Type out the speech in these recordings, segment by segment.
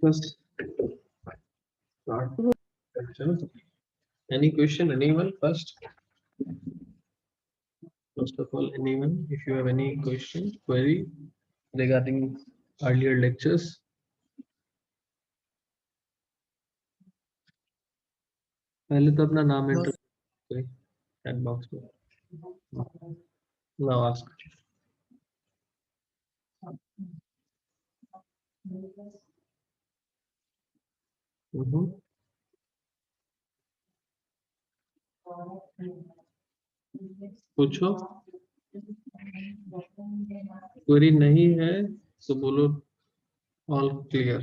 First, start. Any question? Anyone first? First of all, anyone, if you have any question, query regarding earlier lectures, पहले तो अपना नाम enter करें chat box में. Now ask. पूछो. Query नहीं है तो बोलो all clear.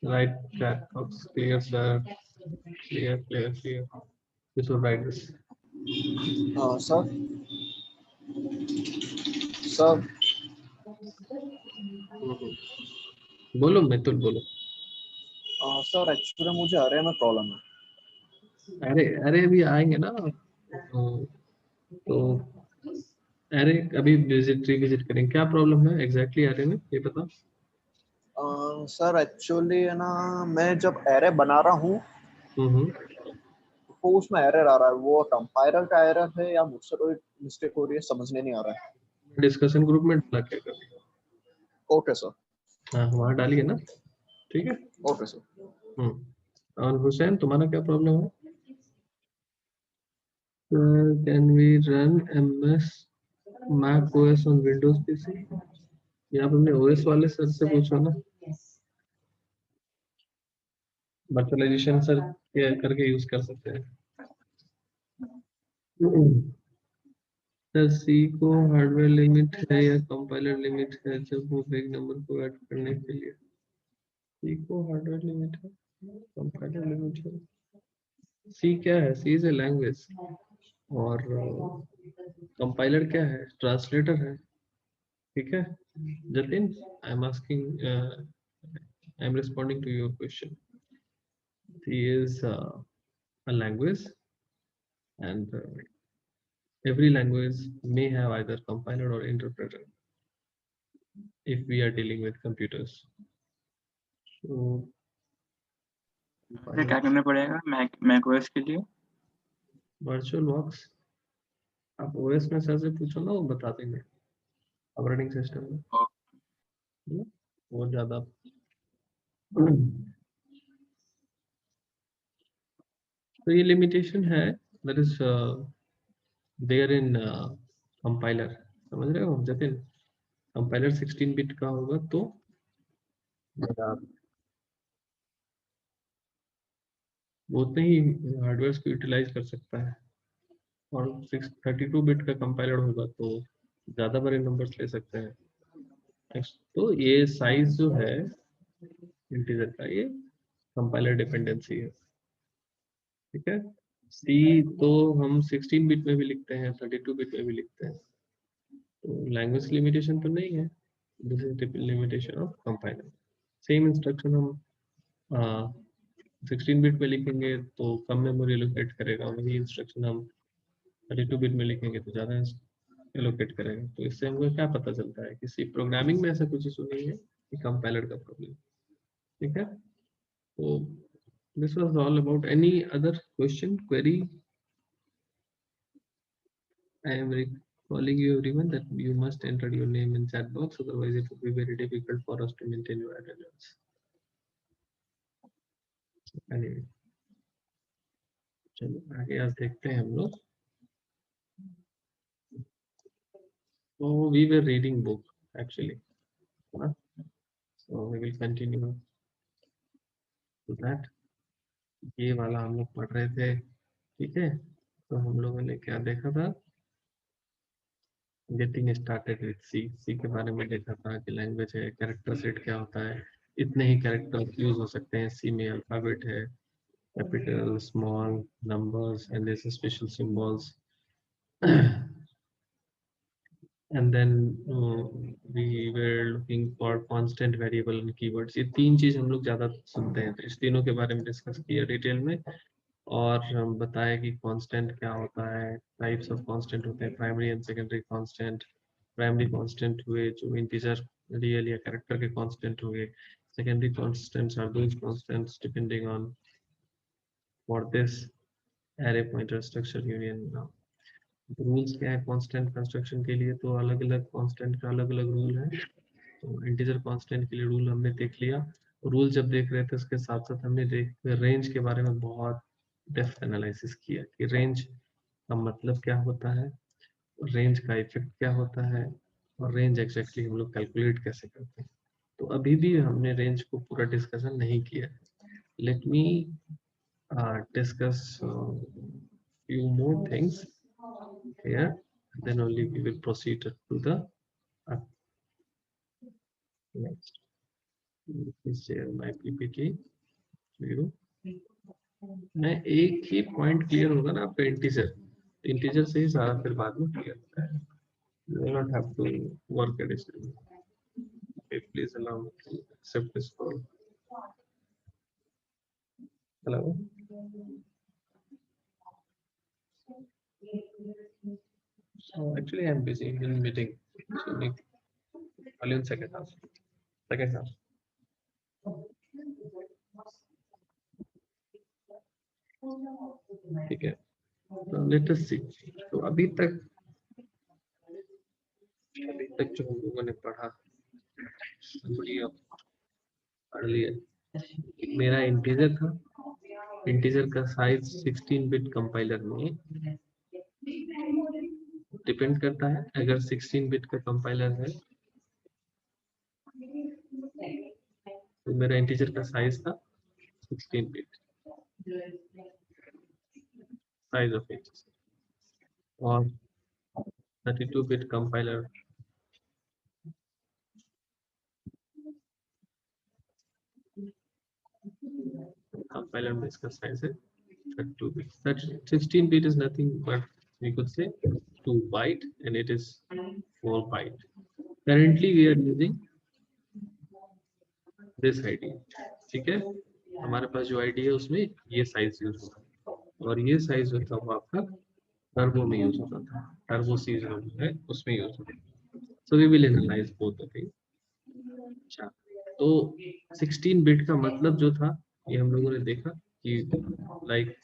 Right chat box clear sir. Clear. This will write this. Sir sir बोलो मेथड बोलो. सर एक्चुअली मुझे अरे में प्रॉब्लम है. अरे अभी आएंगे ना. तो अरे अभी रिविजिट करेंगे. क्या प्रॉब्लम है एग्जैक्टली अरे में ये बता. सर एक्चुअली है ना, मैं जब एरे बना रहा हूँ तो उसमें एरर आ रहा है. वो कंपाइलर का एरर है या मुझसे कोई मिस्टेक हो रही है, समझने नहीं आ रहा है. डिस्कशन ग्रुप में डाला क्या कर. Okay sir. हाँ वहाँ डालिए ना. ठीक है. Okay sir. और हुसैन तुम्हारा क्या प्रॉब्लम है. Can we run MS Mac OS on Windows PC. ये आप अपने OS वाले सर से पूछो ना. वर्चुअलाइजेशन सर करके यूज कर सकते हैं. सर सी को हार्डवेयर लिमिट है या कंपाइलर लिमिट है जब वो बिग नंबर को ऐड करने के लिए. सी को हार्डवेयर लिमिट है. कंपाइलर लिमिटेशन, सी क्या है? सी इज ए लैंग्वेज, और कंपाइलर क्या है? ट्रांसलेटर है। ठीक है Jatin, I am asking, I am responding to your question. C is a language, and every language may have either compiler or interpreter if we are dealing with computers. So फिर क्या करना पड़ेगा Mac OS के लिए? Virtual box आप OS में sir से पूछो ना, वो बता देंगे ऑपरेटिंग सिस्टम में। वो ज्यादा तो ये लिमिटेशन है, that is there in compiler. समझ रहे हो जतिन? कंपाइलर 16 बिट का होगा तो वो उतने ही हार्डवेयर को यूटिलाइज कर सकता है, और 32 बिट का कंपाइलर होगा तो ज़्यादा बड़े नंबर्स ले सकते हैं। Next, तो ये साइज जो है इंटीजर का, ये कंपाइलर डिपेंडेंसी है। ठीक है, सी तो हम 16 बिट में भी लिखते हैं, 32 बिट में भी लिखते हैं, तो लैंग्वेज लिमिटेशन तो नहीं है, this is limitation of compiler. Same instruction हम 16 बिट में लिखेंगे तो कम मेमोरी एलोकेट करेगा, वही इंस्ट्रक्शन हम 32 बिट में लिखेंगे तो ज़्यादा एलोकेट करेगा। तो इससे हमको क्या पता चलता है कि सी प्रोग्रामिंग में ऐसा कुछ इशू नहीं है कि कंपाइलर का प्रॉब्लम। ठीक है, तो this was all about. Any other question, query? I am calling you everyone that you must enter your name in chat box, otherwise it would be very difficult for us to maintain your attendance. Anyway, चलो आगे आज देखते हैं हम लोग। So we were reading book actually, so we will continue to that. ये वाला हम लोग पढ़ रहे थे। ठीक है, तो हम लोगों ने क्या देखा था? Getting started with C. C के बारे में देखा था कि लैंग्वेज है, कैरेक्टर सेट क्या होता है, इतने ही कैरेक्टर यूज हो सकते हैं सी में। अल्फाबेट है, capital, small, numbers and this special symbols, and then we were looking for constant variable and keywords। ये तीन चीज हम लोग ज्यादा सुनते हैं, तो इस तीनों के बारे में डिस्कस किया डिटेल में, और हम बताया कि कांस्टेंट क्या होता है, टाइप्स ऑफ कांस्टेंट होते हैं, primary and secondary constant. Primary constant हुए जो इंटीजर, रियल या कैरेक्टर के कांस्टेंट हुए। Secondary constants are those constants depending on for this array pointer structure union. Rules क्या है कांस्टेंट कंस्ट्रक्शन के लिए? तो अलग अलग कांस्टेंट का अलग अलग रूल है। तो इंटीजर कांस्टेंट के लिए रूल हमने देख लिया। रूल जब देख रहे थे उसके साथ साथ हमने रेंज के बारे में बहुत डेप्थ एनालिसिस किया कि रेंज का मतलब क्या होता है, रेंज का इफेक्ट क्या होता है, और रेंज एग्जैक्टली हम लोग कैलकुलेट कैसे करते हैं। तो अभी भी हमने रेंज को पूरा डिस्कशन नहीं किया। Let me discuss few more things here, then only we will proceed to the next. Please share my PPT to you. मैं एक ही पॉइंट क्लियर होगा ना आपका, इंटीजर से ही सारा फिर बाद में क्लियर होता है। You will not have to work additionally. Okay, please allow me to accept this call. Hello. So actually I'm busy in meeting. So only in second half. Second half. ठीक है, तो लेट अस सी। तो अभी तक जो हम लोगों ने पढ़ा, पढ़ लिया। मेरा इंटीजर था, इंटीजर का साइज 16 बिट कंपाइलर में डिपेंड करता है। अगर 16 बिट का कंपाइलर है तो मेरा इंटीजर का साइज था 16 बिट साइज ऑफ इंटीजर, और 32 बिट कंपाइलर पहले हमने इसका साइज है 32 bits. That 16 bit is nothing but we could say 2 byte and it is 4 byte. Currently we are using this ID. ठीक है, हमारे पास जो ID है उसमें ये साइज यूज होगा और ये साइज जो था वो आपका टर्बो में यूज होता था, टर्बो सीरीज है उसमें यूज होता है. So we will analyze both the things. अच्छा, तो 16 बिट का मतलब जो था ये हम लोगों ने देखा कि लाइक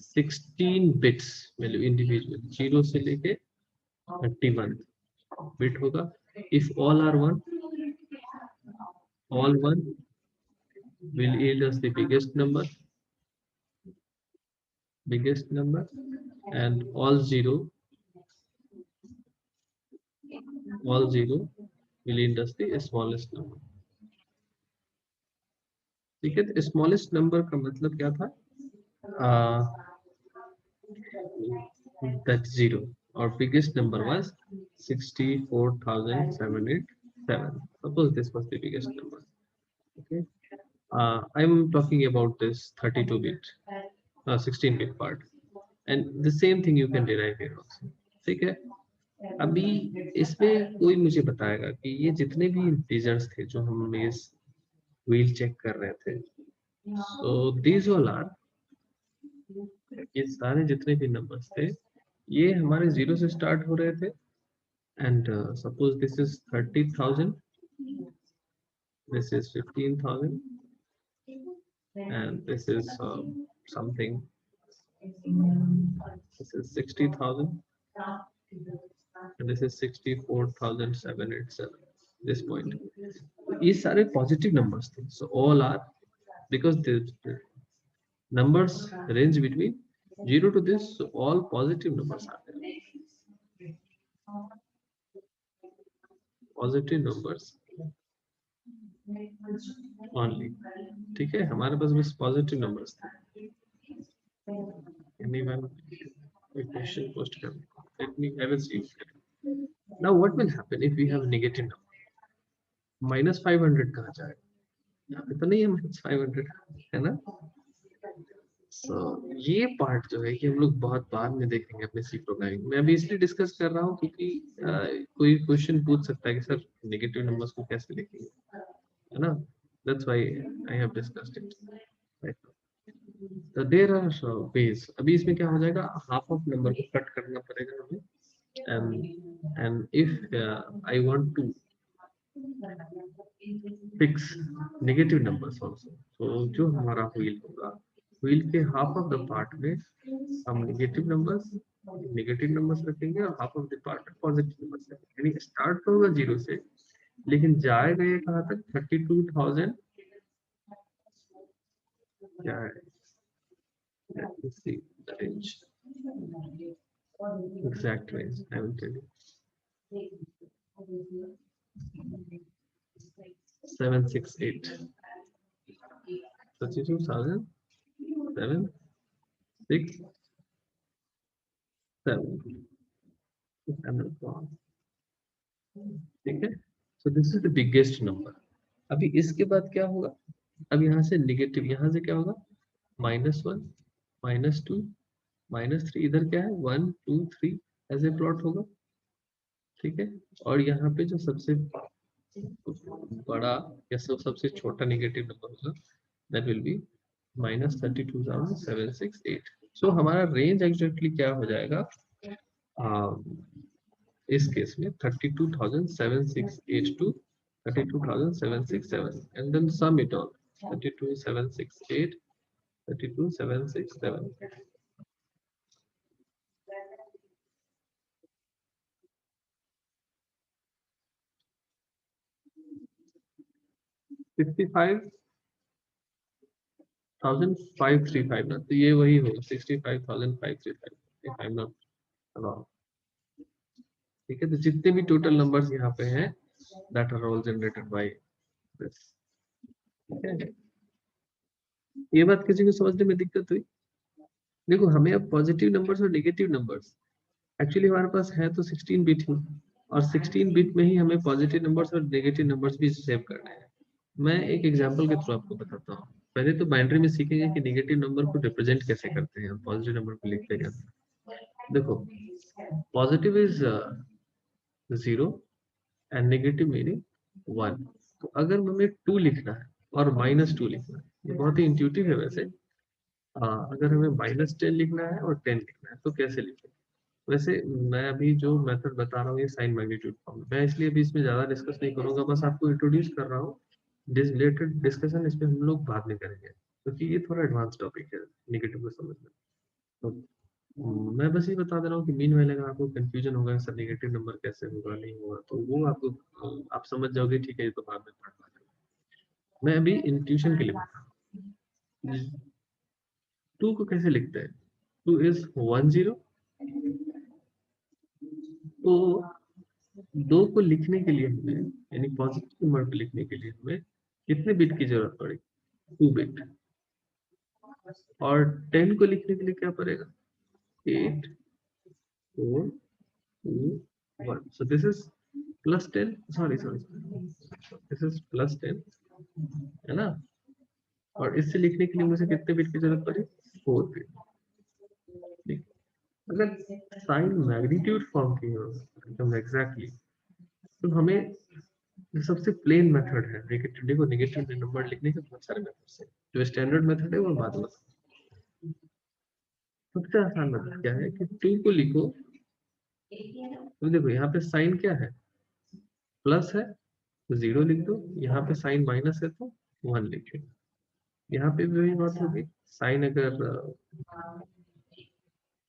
16 बिट्स मतलब इंडिविजुअल 0 से लेके 31 बिट होगा. If all are one, all one will yield us the biggest number, and all zero will yield us the smallest number. ठीक है, तो स्मॉलेस्ट नंबर का मतलब क्या था, that 0 और biggest number was 64,787. Suppose this was the biggest number. Okay, I'm talking about this 32 bit 16 bit part and the same thing you can derive here also. ठीक है, अभी इसमें कोई मुझे बताएगा कि ये जितने भी इंटीजर्स थे जो हम इस व्हील चेक कर रहे थे, so these all are, ये सारे जितने भी नंबर्स थे ये हमारे 0 से स्टार्ट हो रहे थे and suppose this is 30,000, this is 15,000 and this is something, this is 60,000 and this is 64,787. this point, ये सारे पॉजिटिव नंबर्स थे. so all are, because the numbers range between 0 to this, so all positive numbers are there, positive numbers only. ठीक है, हमारे पास बस positive numbers थे. anyone a question post कर, let me have a see. now what will happen if we have a negative number? -500 कहाँ जाएगा, यहाँ पे तो नहीं है -500, है ना. so ये पार्ट जो है कि हम लोग बहुत बाद में देखेंगे अपने सी प्रोग्रामिंग में. अभी इसलिए डिस्कस कर रहा हूँ क्योंकि कोई क्वेश्चन पूछ सकता है कि सर नेगेटिव नंबर्स को कैसे लिखेंगे, है ना. that's why I have discussed it right now. so there are ways. अभी इसमें क्या हो जाएगा, हाफ ऑफ नंबर को कट करना पड़ेगा हमें, and if I want to fix negative numbers also, so जो हमारा व्हील होगा, व्हील के हाफ ऑफ द पार्ट में हम नेगेटिव नंबर्स रखेंगे और हाफ ऑफ द पार्ट में पॉजिटिव नंबर्स रखेंगे. यानी स्टार्ट तो होगा 0 से लेकिन जाएगा ये कहाँ तक, 32,000 क्या है, let me see the range, exact range I will tell you. 768, 32,767. if I'm not wrong. ठीक है, so this is the biggest number. अभी इसके बाद क्या होगा, अब यहाँ से नेगेटिव, यहाँ से क्या होगा, -1, -2, -3, इधर क्या है 1 2 3 ऐसे प्लॉट होगा. ठीक है, और यहाँ पे जो सबसे बड़ा या सबसे छोटा नेगेटिव नंबर होगा that will be -32,768. so हमारा रेंज एग्जैक्टली क्या हो जाएगा इस केस में 32,768 to 32,767 and then sum it all, 32,768, 32,767. $65,535 ना, तो ये वही होगा 65,535 if I'm not wrong. ठीक है, तो जितने भी टोटल नंबर्स यहाँ पे हैं that are all generated by this. ठीक है, ये बात किसी को समझने में दिक्कत हुई? देखो हमें अब पॉजिटिव नंबर्स और नेगेटिव नंबर्स एक्चुअली हमारे पास है तो 16 बिट ही, और 16 बिट में ही हमें पॉजिटिव नंबर्स और नेगेटिव नंबर्स भी सेव करने हैं. मैं एक एग्जांपल के थ्रू आपको बताता हूँ. पहले तो बाइनरी में सीखेंगे कि नेगेटिव नंबर को रिप्रेजेंट कैसे करते हैं, पॉजिटिव नंबर को लिखते कैसे। देखो positive is 0 and negative meaning 1। तो अगर हमें 2 लिखना है और -2 लिखना है, ये बहुत ही इंट्यूटिव है वैसे। अगर हमें -10 लिखना है और 10 लिखना है तो कैसे लिखें। वैसे मैं अभी जो मेथड बता रहा हूँ ये साइन मैग्नीट्यूड फॉर्म, मैं इसलिए अभी इसमें ज्यादा डिस्कस नहीं करूंगा, बस आपको इंट्रोड्यूस कर रहा हूँ। रिलेटेड डिस्कशन इसमें हम लोग बाद में करेंगे, क्योंकि ये थोड़ा एडवांस टॉपिक है नेगेटिव को समझना। तो मैं बस ये बता दे रहा हूँ कि मीन वाले अगर आपको कंफ्यूजन होगा सर नेगेटिव नंबर कैसे होगा नहीं होगा, तो वो आपको आप समझ जाओगे, ठीक है ये तो बाद में पढ़ पाएंगे। मैं अभी इंट्यूशन के लिए बता रहा हूँ। 2 को कैसे लिखते हैं, 2 इज 1 0। तो 2 को लिखने के लिए हमें, यानी पॉजिटिव नंबर को लिखने के लिए हमें कितने बिट की जरूरत पड़ेगी, 2 बिट। और 10 को लिखने के लिए क्या पड़ेगा, 8 4 2 1। So this is +10, sorry, this is +10 है ना। और इससे लिखने के लिए मुझे कितने बिट की जरूरत पड़ी, 4 बिट। अगर साइन मैग्नीट्यूड फॉर्म की हो एकदम एग्जैक्टली, तो हमें जो सबसे प्लेन मेथड है नेगेटिव नंबर लिखने के बहुत सारे मेथड्स हैं, जो स्टैंडर्ड मेथड है वो बाद में। सबसे आसान मेथड क्या है कि 2 को लिखो, तो देखो यहाँ पे साइन क्या है, प्लस है तो 0 लिख दो, यहाँ पे साइन माइनस है तो 1 लिखो। यहाँ पे भी वही बात होगी, साइन अगर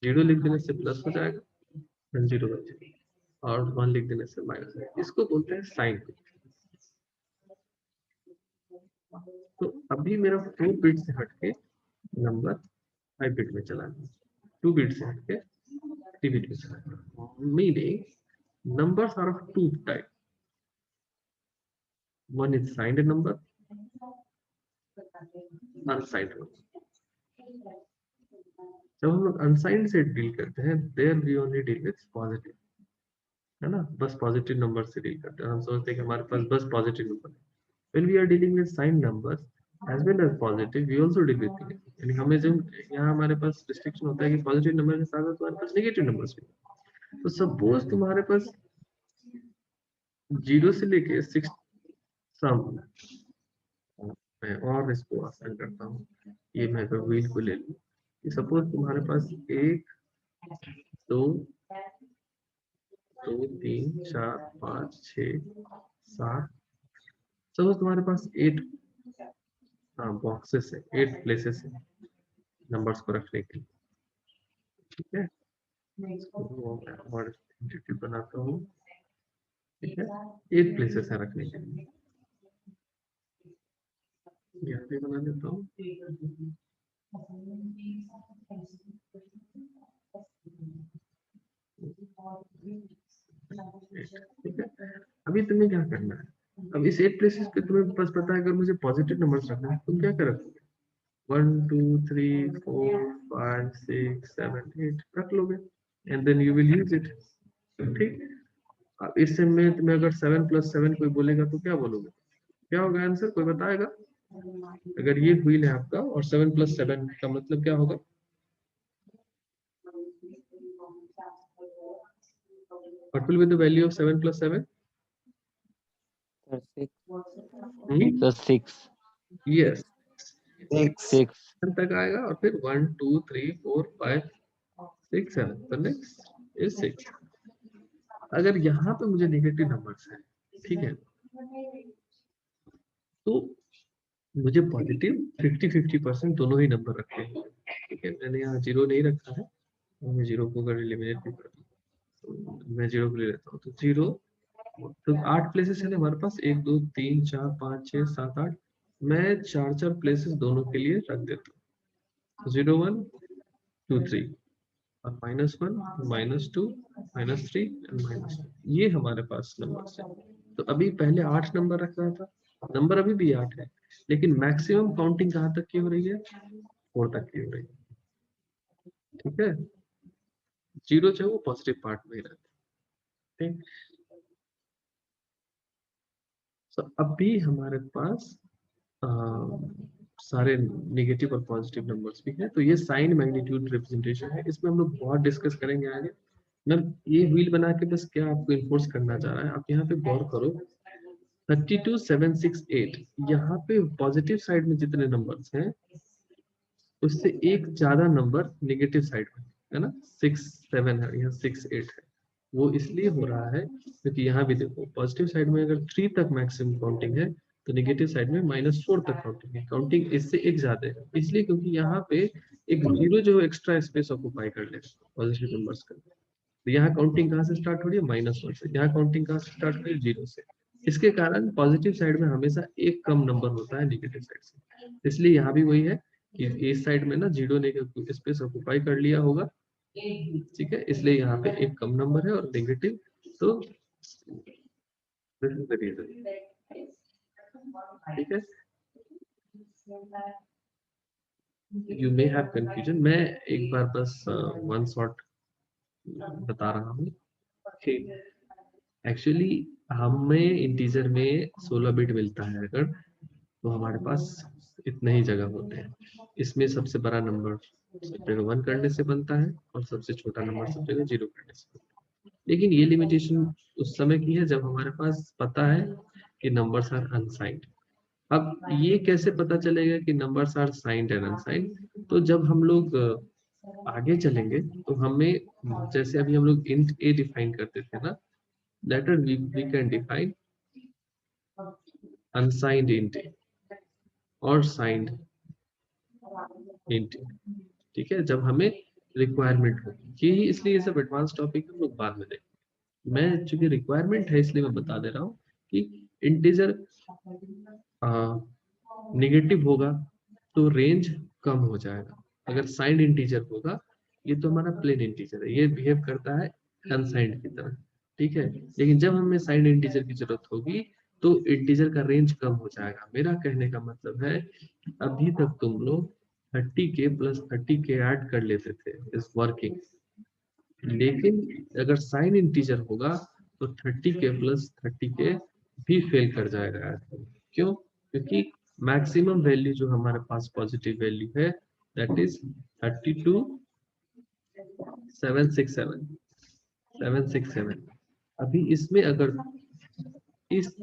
0 लिख देने से प्लस हो जाएगा, 0 बन जाएगा, और 1 लिख देने से माइनस है। इसको बोलते हैं साइन। तो अभी मेरा 4 बिट से हटके नंबर 5 बिट में चला गया, 2 बिट से हटके 3 बिट में चला गया। Meaning numbers are of 2 type, one is signed number, unsigned number। जब हम लोग अनसाइंड से डील करते हैं, there we only deal with positive, है ना, बस पॉजिटिव नंबर से डील करते हैं। हम सोचते हैं कि हमारे पास बस पॉजिटिव नंबर है। When we are dealing with signed numbers as well as positive, we also deal with negative. यानी हमें जो यहाँ हमारे पास रिस्ट्रिक्शन होता है कि पॉजिटिव नंबर के साथ साथ तुम्हारे पास नेगेटिव नंबर्स भी। तो सपोज तुम्हारे पास 0 से लेके 6 सम, मैं और इसको आसान करता हूँ, ये मैं अगर व्हील को ले लूँ, सपोज तुम्हारे पास 1 2 2 3 4 5 6 7, सपोज तुम्हारे पास 8 बॉक्सेस है, 8 प्लेसेस है नंबर्स को रखने के लिए, ठीक है। वो मैं और इंट्यूटिव बनाता हूँ, ठीक है। 8 प्लेसेस है रखने के लिए, यहाँ पे बना देता हूँ। ठीक है, अभी तुम्हें क्या करना है, अब इस 8 प्लेसेस पे तुम्हें बस पता है अगर मुझे पॉजिटिव नंबर्स रखना है, तुम क्या करोगे, 1 2 3 4 5 6 7 8 रख लोगे, and then you will use it. ठीक, अब इससे में तुम्हें अगर 7 + 7 कोई बोलेगा तो क्या बोलोगे, क्या होगा आंसर, कोई बताएगा। अगर ये व्हील है आपका और 7 + 7 का मतलब क्या होगा, what will be the value of 7 + 7? 6 Yes, 6 तक आएगा और फिर 1 2 3 4 5 6 7, तो नेक्स्ट इज 6। अगर यहाँ पे मुझे नेगेटिव नंबर्स है, ठीक है, तो मुझे पॉजिटिव 50-50% दोनों ही नंबर रखते हैं, ठीक है। मैंने यहाँ 0 नहीं रखा है, मैं 0 को अगर एलिमिनेट भी कर दूं, तो मैं 0 को ले लेता हूँ, तो 0, तो 8 प्लेसेस है ना हमारे पास, 1 2 3 4 5 6 7 8, मैं 4 प्लेसेस दोनों के लिए रख देता हूँ, 0 1 2 3 और -1 -2 -3 एंड -2, ये हमारे पास नंबर है। तो अभी पहले 8 नंबर रख रहा था, नंबर अभी भी 8 है, लेकिन मैक्सिमम काउंटिंग कहाँ तक की हो रही है, 4 तक की हो रही है, ठीक है। 0 जो है वो पॉजिटिव पार्ट में ही रहता है, ठीक। तो अभी हमारे पास सारे नेगेटिव और पॉजिटिव नंबर्स भी है। तो ये साइन मैग्नीट्यूड रिप्रेजेंटेशन है, इसमें हम लोग बहुत डिस्कस करेंगे आगे। मैं ये व्हील बना के बस क्या आपको इन्फोर्स करना चाह रहा है, आप यहाँ पे गौर करो 32768, यहाँ पे पॉजिटिव साइड में जितने नंबर्स हैं उससे एक ज्यादा नंबर नेगेटिव साइड में है ना, 67 है, यहाँ 68 है। वो इसलिए हो रहा है क्योंकि यहाँ भी देखो पॉजिटिव साइड में अगर 3 तक मैक्सिमम काउंटिंग है तो नेगेटिव साइड में -4 तक काउंटिंग है। काउंटिंग इससे एक ज्यादा है, इसलिए क्योंकि यहाँ पे एक जीरो जो एक्स्ट्रा स्पेस ऑक्यूपाई कर ले पॉजिटिव नंबर्स का। तो यहाँ काउंटिंग कहाँ से स्टार्ट हो रही है, -1 से। यहाँ काउंटिंग कहाँ से स्टार्ट हो रही है, 0 से। इसके कारण पॉजिटिव साइड में हमेशा एक कम नंबर होता है नेगेटिव साइड से। इसलिए यहाँ भी वही है कि इस साइड में ना जीरो ने स्पेस ऑक्यूपाई कर लिया होगा, ठीक है, इसलिए यहाँ पे एक कम नंबर है और नेगेटिव। तो दिस इज द रीजन, ठीक है। यू मे हैव कंफ्यूजन, मैं एक बार बस वन शॉट बता रहा हूँ कि एक्चुअली हमें इंटीजर में 16 बिट मिलता है अगर, तो हमारे पास इतने ही जगह होते हैं। इसमें सबसे बड़ा नंबर सब जगह 1 करने से बनता है और सबसे छोटा नंबर सब जगह 0 करने से बनता है। लेकिन ये लिमिटेशन उस समय की है जब हमारे पास पता है कि नंबर्स आर अनसाइंड। अब ये कैसे पता चलेगा कि numbers are signed and unsigned? तो जब हम लोग आगे चलेंगे तो हमें, जैसे अभी हम लोग इंट ए डिफाइन करते थे ना, later we can define unsigned int A और साइंड इंट ए, ठीक है, जब हमें रिक्वायरमेंट होगी। यही इसलिए ये सब एडवांस टॉपिक हम लोग बाद में देखेंगे। मैं चूंकि रिक्वायरमेंट है इसलिए मैं बता दे रहा हूँ कि इंटीजर नेगेटिव होगा तो रेंज कम हो जाएगा। अगर साइंड इंटीजर होगा, ये तो हमारा प्लेन इंटीजर है, ये बिहेव करता है अनसाइंड की तरह, ठीक है। लेकिन जब हमें साइंड इंटीजर की जरूरत होगी तो इंटीजर का रेंज कम हो जाएगा। मेरा कहने का मतलब है अभी तक तुम लोग 30k + 30k ऐड कर लेते थे इस वर्किंग, लेकिन अगर साइन इंटीजर होगा तो 30k + 30k भी फेल कर जाएगा। क्यों? क्योंकि मैक्सिमम वैल्यू जो हमारे पास पॉजिटिव वैल्यू है दैट इज 32767। अभी इसमें अगर इस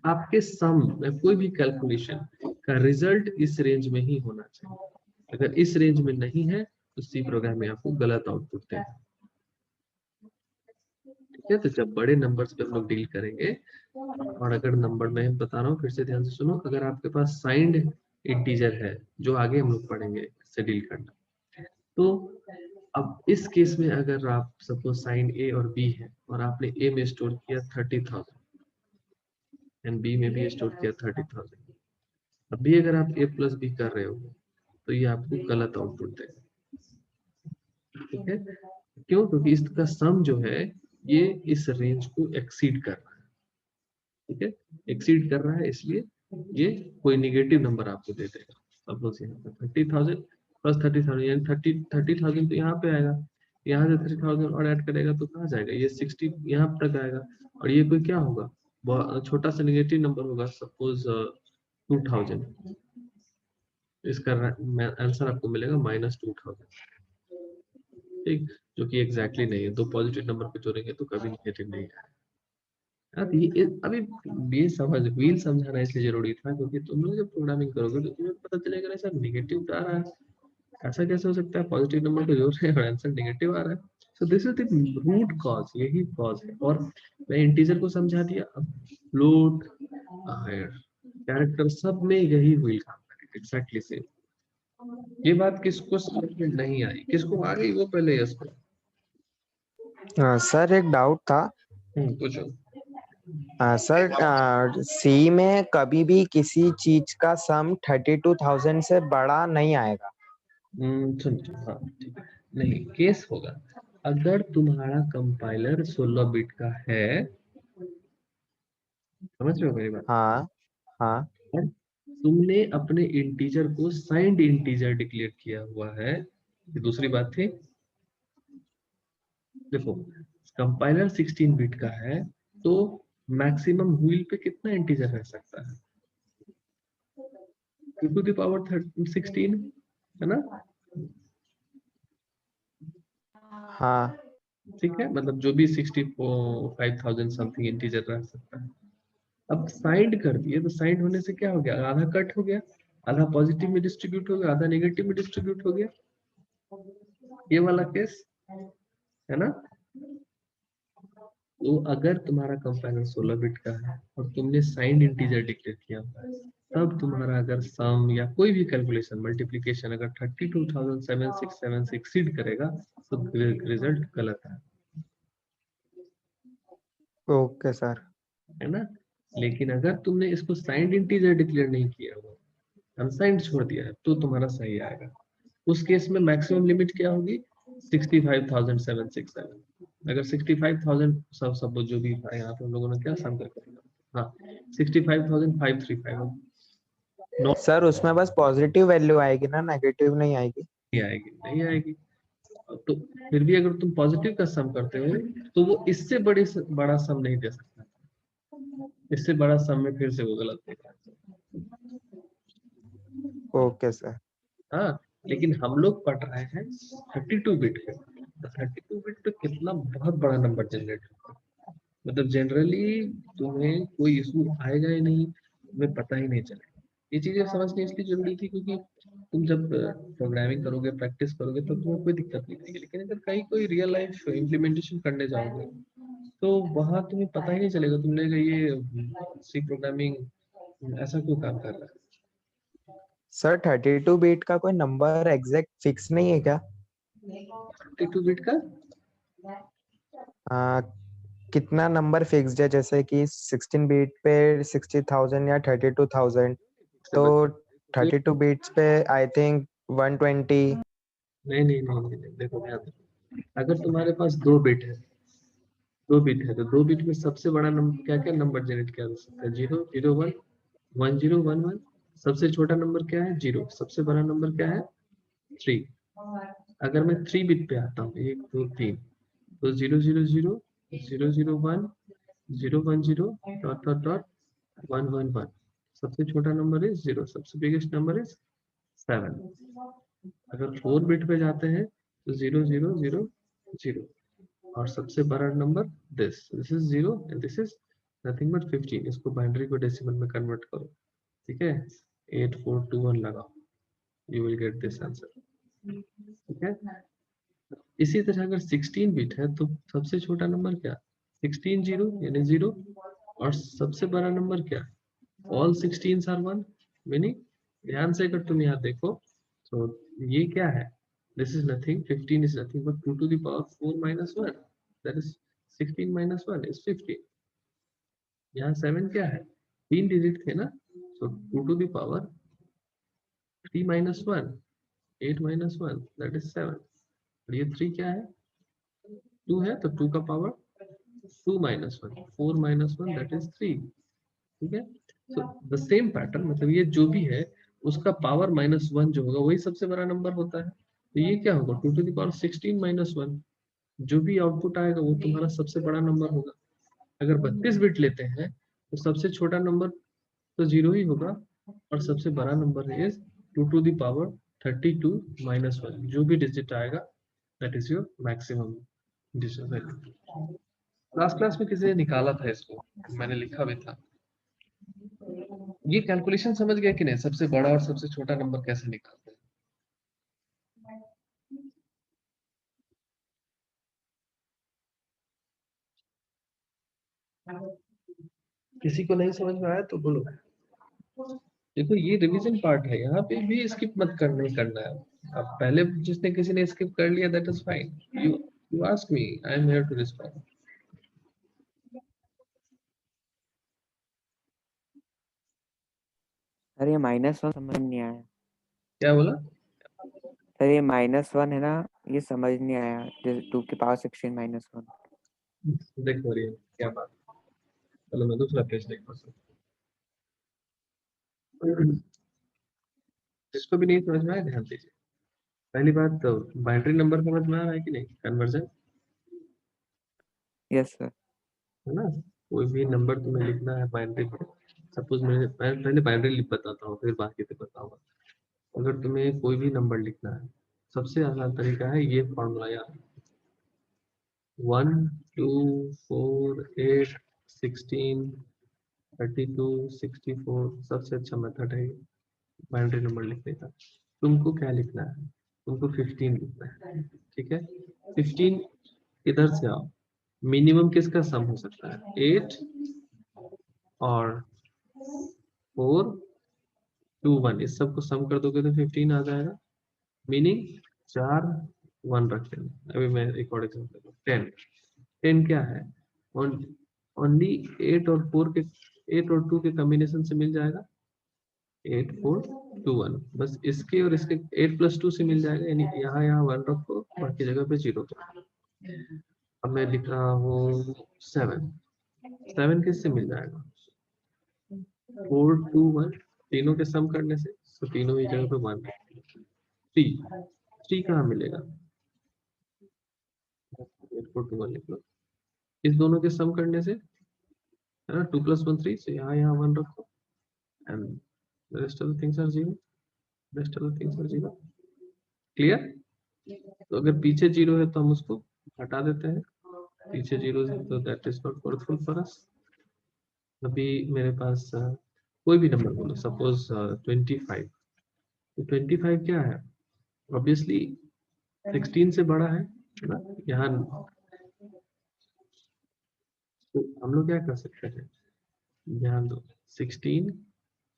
आपके सम में कोई भी कैलकुलेशन का रिजल्ट इस रेंज में ही होना चाहिए। अगर इस रेंज में नहीं है तो सी प्रोग्राम में आपको गलत आउटपुट देगा, ठीक है। तो जब बड़े नंबर्स पे हम लोग डील करेंगे, और अगर नंबर में बता रहा हूँ फिर से ध्यान से सुनो, अगर आपके पास साइंड इंटीजर है जो आगे हम लोग पढ़ेंगे इससे डील करना, तो अब इस केस में अगर आप सपोज साइन ए और बी है और आपने ए में स्टोर किया 30,000 एंड बी में भी स्टोर किया 30,000, अभी अगर आप a + b कर रहे हो तो ये आपको गलत आउटपुट देगा, ठीक है। क्यों? क्योंकि इसका सम जो है ये इस रेंज को एक्सीड कर रहा है, ठीक है, एक्सीड कर रहा है, इसलिए ये कोई नेगेटिव नंबर आपको दे देगा। सपोज यहाँ पे 30,000 + 30,000 यानी 30,000 तो यहाँ पे आएगा, यहाँ से 30,000 और ऐड करेगा तो कहाँ जाएगा, ये 60 यहाँ तक आएगा। और ये कोई क्या होगा, बहुत छोटा सा नेगेटिव नंबर होगा, सपोज 2000। इसका आंसर आपको मिलेगा -2000, ठीक, जो कि एग्जैक्टली नहीं है। दो पॉजिटिव नंबर पे जोड़ेंगे तो कभी नेगेटिव नहीं आएगा। अब ये अभी ये समझ व्हील समझाना इसलिए जरूरी था क्योंकि तुम लोग जब प्रोग्रामिंग करोगे तो तुम्हें पता चलेगा ना सर नेगेटिव आ रहा है, ऐसा कैसे हो सकता है, पॉजिटिव नंबर को जोड़ रहे हैं और आंसर नेगेटिव आ रहा है। So this is the root cause, यही कॉज है। और मैं इंटीजर को समझा दिया, अब फ्लोट कैरेक्टर सब में यही व्हील काम करेगा एग्जैक्टली सेम। ये बात किसको समझ में नहीं आई, किसको आ गई वो पहले यस को। सर एक डाउट था। पूछो। सर सी में कभी भी किसी चीज का सम 32,000 से बड़ा नहीं आएगा। सुन, हाँ ठीक है, नहीं केस होगा अगर तुम्हारा कंपाइलर 16 बिट का है, समझ रहे हो मेरी बात? हाँ हाँ। और तुमने अपने इंटीजर को साइंड इंटीजर डिक्लेयर किया हुआ है, ये दूसरी बात थी। देखो कंपाइलर 16 बिट का है तो मैक्सिमम व्हील पे कितना इंटीजर रह सकता है, 2 to the power 16 है ना? हाँ ठीक है, मतलब जो भी 65,000 समथिंग इंटीजर रह सकता है। अब साइंड कर दिए तो साइंड होने से क्या हो गया, आधा कट हो गया, आधा पॉजिटिव में डिस्ट्रीब्यूट हो गया, आधा नेगेटिव में डिस्ट्रीब्यूट हो गया, ये वाला केस है ना। तो अगर तुम्हारा कंपाइलर 16 बिट का है और तुमने साइंड इंटीजर डिक्लेयर किया तब तुम्हारा अगर सम या कोई भी कैलकुलेशन मल्टीप्लिकेशन अगर 32,767 से एक्सीड करेगा तो रिजल्ट गलत है ओके सर। है ना। लेकिन अगर तुमने इसको साइंड इंटीजर डिक्लेयर नहीं किया हुआ, अनसाइंड छोड़ दिया है, तो तुम्हारा सही आएगा। उस केस में मैक्सिमम लिमिट क्या होगी, 65,767। अगर 65,000 सब जो भी था यहाँ पे हम लोगों ने क्या सम करके, हाँ 65,535 नॉट सर उसमें बस पॉजिटिव वैल्यू आएगी ना, नेगेटिव नहीं आएगी? नहीं आएगी। तो फिर भी अगर तुम पॉजिटिव का सम करते हो तो वो इससे बड़ा सम नहीं दे सकता, इससे बड़ा सम में फिर से वो गलत देगा। Okay sir. हाँ, लेकिन हम लोग पढ़ रहे हैं 32 बिट पे। 32 बिट पे कितना बहुत बड़ा नंबर जनरेट होता है, मतलब जनरली तुम्हें कोई इशू आएगा ही नहीं, तुम्हें पता ही नहीं चलेगा। ये चीजें समझनी इसलिए जरूरी थी क्योंकि तुम जब प्रोग्रामिंग करोगे, प्रैक्टिस करोगे तो तुम्हें कोई दिक्कत नहीं आएगी। लेकिन अगर कहीं कोई रियल लाइफ इम्प्लीमेंटेशन करने जाओगे तो वहां तुम्हें पता ही नहीं चलेगा, तुमने ये सी प्रोग्रामिंग ऐसा क्यों काम कर रहा है। सर 32 बीट का कोई नंबर एग्जैक्ट फिक्स नहीं है क्या? 32 बिट का कितना नंबर फिक्स्ड है, जैसे कि 16 बीट पे 60,000 या 32,000, तो 32 बीट्स पे आई थिंक 120। नहीं, देखो ध्यान दो। अगर तुम्हारे पास 2 बिट है, 2 बिट है तो 2 बिट में सबसे बड़ा नंबर क्या क्या नंबर जनरेट किया जा सकता है, 0 0 1 1 0 1 1। सबसे छोटा नंबर क्या है, 0। सबसे बड़ा नंबर क्या है, 3। अगर मैं 3 बिट पे आता हूँ, 1 2 3, तो 0 0 0 0 0 1 0 1 0 डॉट डॉट डॉट 1 1 1। सबसे छोटा नंबर इज 0, सबसे बिगेस्ट नंबर इज 7। अगर 4 बिट पे जाते हैं तो 0 0 0 0, और सबसे बड़ा number this is 0 and this is nothing but 15। इसको बाइनरी को डेसिमल में कन्वर्ट करो, ठीक है, 8421 लगाओ, you will get this answer, ठीक है। इसी तरह अगर 16 बिट है तो सबसे छोटा नंबर क्या, 16 0 यानी 0, और सबसे बड़ा नंबर क्या, ऑल 16s आर 1, मीनिंग ध्यान से अगर तुम यहाँ देखो तो ये क्या है, this is nothing, 15 is nothing but 2 to the power 4 minus 1, that is 16 minus 1 is 15। यहाँ 7 क्या है, 3 डिजिट थे ना, so 2 to the power 3 minus 1, 8 minus 1 that is 7। और ये 3 क्या है, 2 है तो 2 का power 2 minus 1, 4 minus 1 that is 3, ठीक है। so the same pattern, मतलब ये जो भी है उसका पावर -1 जो होगा वही सबसे बड़ा नंबर होता है। तो ये क्या होगा, 2 to the power 16 minus 1, जो भी आउटपुट आएगा वो तुम्हारा सबसे बड़ा नंबर होगा। अगर 32 बिट लेते हैं तो सबसे छोटा नंबर तो 0 ही होगा, और सबसे बड़ा number is 2 to the power 32 minus 1, जो भी डिजिट आएगा that is your maximum digit value. Last class में किसी ने निकाला था इसको, मैंने लिखा भी था। ये कैलकुलेशन समझ गया कि नहीं, सबसे बड़ा और सबसे छोटा नंबर कैसे निकालते हैं। किसी को नहीं समझ में आया तो बोलो। देखो ये रिवीजन पार्ट है, यहाँ पे भी स्किप मत करना है। अब पहले जिसने किसी ने स्किप कर लिया that is fine, you ask me, I am here to respond. Sir ये -1 समझ नहीं आया। क्या बोला, सर ये -1 है ना, ये समझ नहीं आया, 2 की पावर 16 -1। देखो रही क्या बात, चलो मैं दूसरा पेज देखता हूँ। जिसको भी नहीं समझ में आया ध्यान दीजिए। पहली बात तो बाइनरी नंबर समझ में आ रहा है कि नहीं, कन्वर्जन यस सर। है ना। कोई भी नंबर तुम्हें लिखना है बाइनरी में, सपोज मैं पहले बाइनरी बताता हूँ फिर बाकी तो बताऊंगा। अगर तुम्हें कोई भी नंबर लिखना है, सबसे आसान तरीका है ये फॉर्मूला याद, 1 2 4 8 16 32 64 सबसे अच्छा मेथड है बाइनरी नंबर लिखने का। तुमको क्या लिखना है, तुमको 15 लिखना है, ठीक है। 15 इधर से आओ, मिनिमम किसका सम हो सकता है, 8 और 4 2 1, इस सबको सम कर दोगे तो 15 आ जाएगा, मीनिंग 4 1 रख लेना। अभी मैं एक और एग्जांपल 10 10 क्या है, ओनली 8 और 4 के 8 और 2 के कॉम्बिनेशन से मिल जाएगा 8 4 2 1, बस इसके और इसके 8 + 2 से मिल जाएगा, यानी यहाँ 1 रखो बाकी जगह पे 0 रखो। अब मैं लिख रहा हूँ 7 किससे मिल जाएगा, 4 2 1, तीनों के सम करने से, तो तीनों ही जगह पे 1। 3 कहाँ मिलेगा, 8 4 2 1 लिख लो, इस दोनों के सम करने से है ना, 2 + 1 3, so यहाँ 1 रखो and the rest of the things are 0, rest of the things are 0। Clear. तो अगर पीछे 0 है तो हम उसको हटा देते हैं, पीछे 0 है तो that is not worthful for us. अभी मेरे पास कोई भी नंबर बोलो, सपोज 25, तो 25 क्या है, ऑब्वियसली 16 से बड़ा है ना। यहाँ तो हम लोग क्या कर सकते हैं, ध्यान दो, 16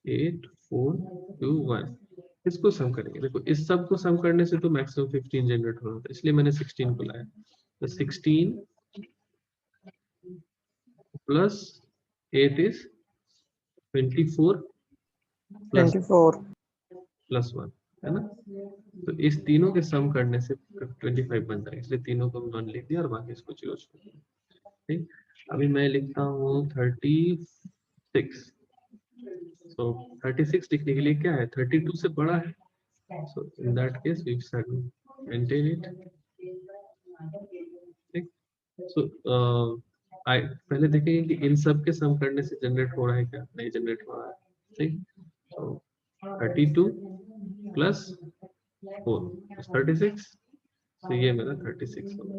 8 4 2 1, इसको सम करेंगे। देखो इस सब को सम करने से तो मैक्सिमम 15 जनरेट हो रहा था, इसलिए मैंने 16 को लाया। तो 16 + 8 इज 24 + 1, है ना। तो इस तीनों के सम करने से 25 बन जाएगा, इसलिए तीनों को 1 लिख दिया और बाकी इसको 0 छोड़ दिया। ठीक, अभी मैं लिखता हूँ 36। So 36 लिखने के लिए क्या है, 32 से बड़ा है, so in that case we should maintain it। ठीक, so पहले देखेंगे कि इन सब के सम करने से जनरेट हो रहा है क्या, नहीं जनरेट हो रहा है। ठीक, so 32 + 4 is 36, so ये मेरा 36 होगा,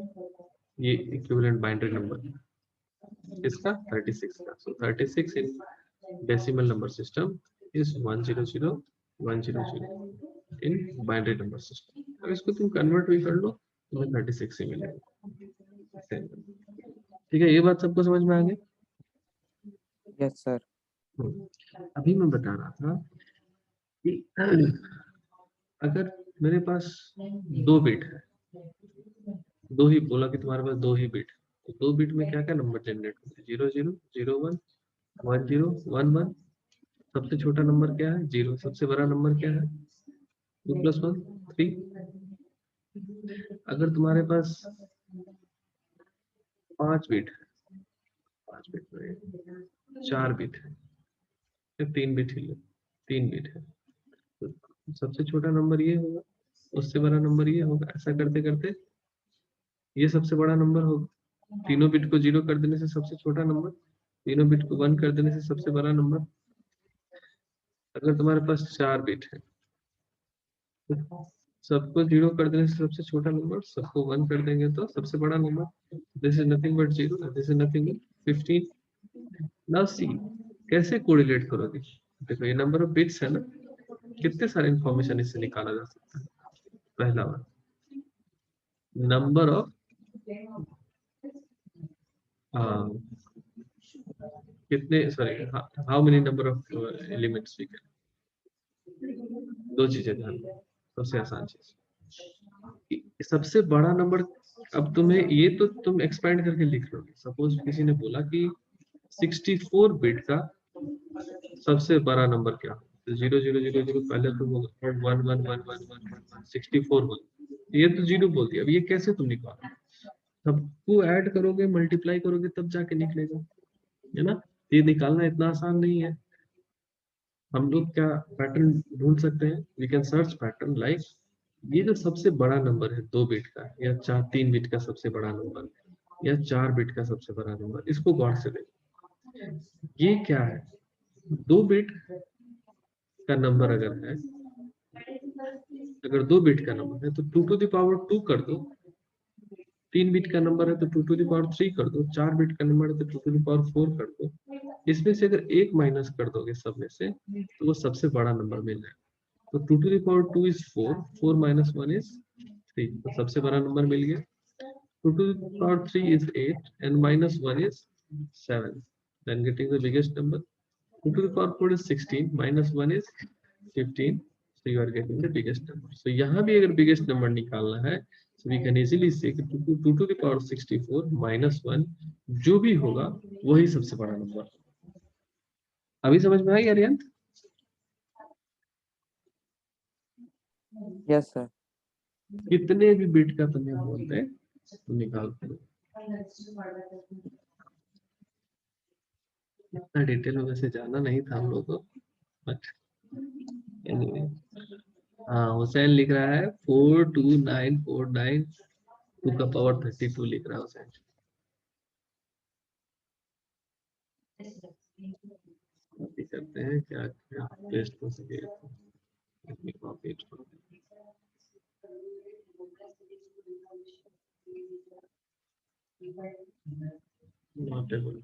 ये इक्विवेलेंट बाइनरी नंबर है इसका 36 का। so 36 in decimal number system is 100 in binary number system. अब इसको तुम कन्वर्ट भी कर लो, तुम्हें 36 ही मिलेगा। ठीक है, ये बात सबको समझ में आ गई। Yes sir. अभी मैं बता रहा था कि अगर मेरे पास 2 बिट है, 2 ही बोला कि तुम्हारे पास 2 ही बिट है, तो 2 बिट में क्या क्या नंबर जनरेट होते हैं, 0 0 0 1 1 0 1 1। सबसे छोटा नंबर क्या है, 0। सबसे बड़ा नंबर क्या है, 2 + 1 3। अगर तुम्हारे पास 5 बिट है, 5 बिट में 4 बिट है, या 3 बिट ही लो, 3 बिट है, तो सबसे छोटा नंबर ये होगा, उससे बड़ा नंबर ये होगा, ऐसा करते करते ये सबसे बड़ा नंबर होगा। तीनों बिट को 0 कर देने से सबसे छोटा नंबर, तीनों बिट को 1 कर देने से सबसे बड़ा नंबर। अगर तुम्हारे पास 4 बिट है, तो सबको 0 कर देने से सबसे छोटा नंबर, सबको 1 कर देंगे तो सबसे बड़ा number. This is nothing but 0, this is nothing but 15। Now see कैसे कोरिलेट करोगे। देखो ये नंबर ऑफ बिट्स है ना, कितने सारे इंफॉर्मेशन इससे निकाला जा सकता है। पहला बात, नंबर ऑफ कितने, sorry, how many number of elements we can. दो चीजें ध्यान दो, सबसे आसान चीज, सबसे बड़ा नंबर। अब तुम्हें ये तो तुम एक्सपेंड करके लिख लोगे। सपोज किसी ने बोला कि 64 बिट का सबसे बड़ा नंबर क्या, 0 0 0 0, पहले तो 1 1 1 1 1 64 1, ये तो 0 बोल दिया। अब ये कैसे तुम निकालोगे, सबको ऐड करोगे, मल्टीप्लाई करोगे, तब जाके निकलेगा, है ना। ये निकालना इतना आसान नहीं है। हम लोग क्या पैटर्न ढूंढ सकते हैं, we can search pattern like, ये जो सबसे बड़ा नंबर है 2 बिट का, या 3 बिट का सबसे बड़ा नंबर, या 4 बिट का सबसे बड़ा नंबर, इसको गौर से देखो, ये क्या है, 2 बिट का नंबर अगर है, अगर 2 बिट का नंबर है तो 2 टू द पावर 2 कर दो, 3 बिट का नंबर है तो 2 टू द पावर 3 कर दो, 4 बिट का नंबर है तो 2 टू द पावर 4 कर दो। इसमें से अगर एक माइनस कर दोगे सब में से तो वो सबसे बड़ा नंबर मिल जाएगा। तो 2 to the power 2 is 4, 4 minus 1 is 3, तो सबसे बड़ा नंबर मिल गया। 2 to the power 3 is 8 and minus 1 is 7, then getting the biggest number. 2 to the power 4 is 16, minus 1 is 15, so you are getting the biggest number. So यहाँ भी अगर biggest number निकालना है, so we can easily say कि 2 to the power 64 minus 1 जो भी होगा वही सबसे बड़ा नंबर। अभी समझ में आई अरियंत? Yes sir. कितने भी बिट का तुम्हें बोलते हैं तो निकालते हो। इतना डिटेल में वैसे जाना नहीं था हम लोग को, बट एनीवे। हाँ, हुसैन लिख रहा है 42949 2 का पावर 32 लिख रहा है हुसैन। कॉपी करते हैं, क्या पेस्ट हो सके कॉपी। नोटेबल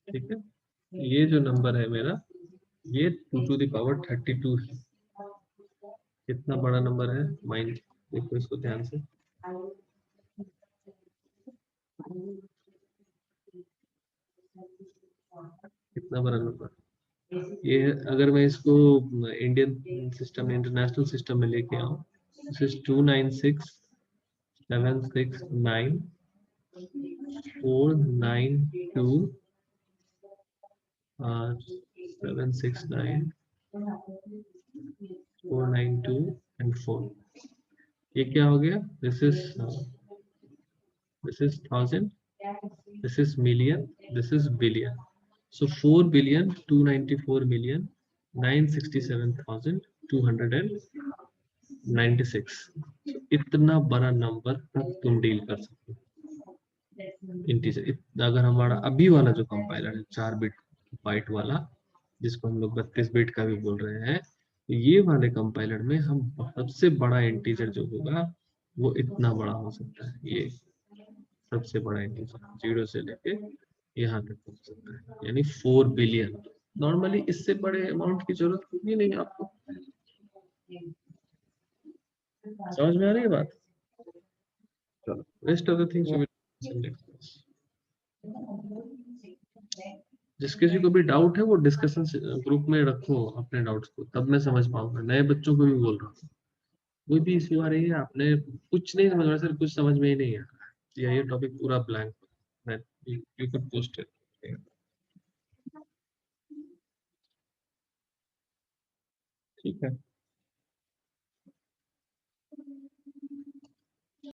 ठीक है। ये जो नंबर है मेरा, ये 2 टू द पावर 32 है। कितना बड़ा नंबर है माइंड, देखो इसको ध्यान से। कितना बड़ा नंबर ये है। अगर मैं इसको इंडियन सिस्टम इंटरनेशनल सिस्टम में लेके आऊं, दिस इज 296,769,492 769,492 एंड 4। ये क्या हो गया? This is thousand, this is million, this is billion. So 4,294,967,296, इतना बड़ा नंबर तक तुम डील कर सकते हो इंटीजर। अगर हमारा अभी वाला जो कंपाइलर है 4 बिट बाइट वाला, जिसको हम लोग 32 बिट का भी बोल रहे हैं, ये वाले कंपाइलर में हम सबसे बड़ा इंटीजर जो होगा वो इतना बड़ा हो सकता है। ये सबसे बड़ा इंटीजर 0 से लेके यहाँ तक पहुंच सकता है, यानी 4 बिलियन। नॉर्मली इससे बड़े अमाउंट की जरूरत होगी नहीं आपको। समझ में आ रही है बात? चलो, rest of the things we will जिस किसी को भी डाउट है वो डिस्कशन ग्रुप में रखो अपने डाउट्स को, तब मैं समझ पाऊंगा। नए बच्चों को भी बोल रहा हूँ, कोई भी इश्यू आ रही है, आपने कुछ नहीं समझ रहा सर, कुछ समझ में ही नहीं आ रहा है, या ये टॉपिक पूरा ब्लैंक है, यू कैन पोस्ट इट। ठीक है।